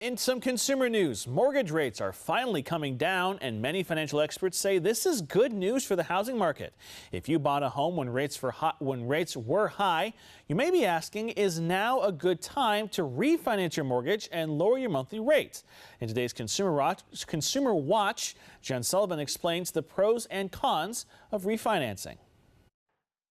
In some consumer news, mortgage rates are finally coming down, and many financial experts say this is good news for the housing market. If you bought a home when rates were high, you may be asking, is now a good time to refinance your mortgage and lower your monthly rate? In today's Consumer Watch, Jenn Sullivan explains the pros and cons of refinancing.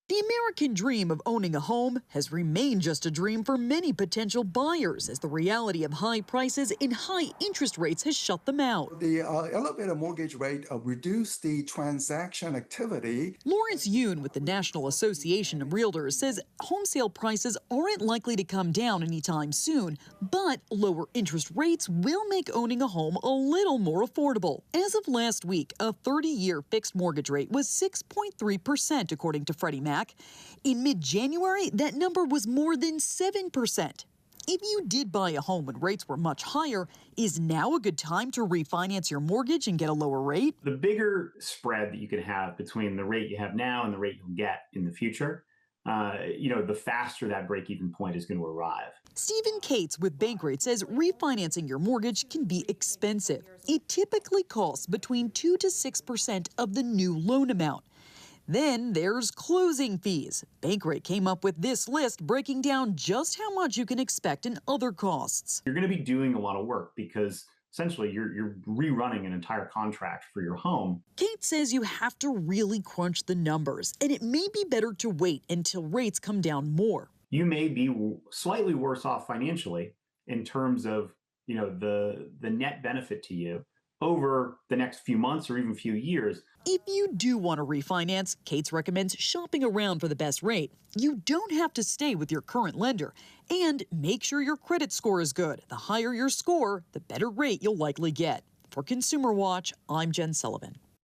The American dream of owning a home has remained just a dream for many potential buyers as the reality of high prices and high interest rates has shut them out. The elevated mortgage rate reduced the transaction activity. Lawrence Yoon with the National Association of Realtors says home sale prices aren't likely to come down anytime soon, but lower interest rates will make owning a home a little more affordable. As of last week, a 30-year fixed mortgage rate was 6.3%, according to Freddie Mac. In mid-January, that number was more than 7%. If you did buy a home when rates were much higher, is now a good time to refinance your mortgage and get a lower rate? The bigger spread that you can have between the rate you have now and the rate you'll get in the future, the faster that break-even point is going to arrive. Stephen Cates with Bankrate says refinancing your mortgage can be expensive. It typically costs between 2 to 6% of the new loan amount. Then there's closing fees. Bankrate came up with this list breaking down just how much you can expect in other costs. You're going to be doing a lot of work because essentially you're rerunning an entire contract for your home. Kate says you have to really crunch the numbers, and it may be better to wait until rates come down more. You may be slightly worse off financially in terms of, the net benefit to you over the next few months or even few years. If you do want to refinance, Cates recommends shopping around for the best rate. You don't have to stay with your current lender. And make sure your credit score is good. The higher your score, the better rate you'll likely get. For Consumer Watch, I'm Jenn Sullivan.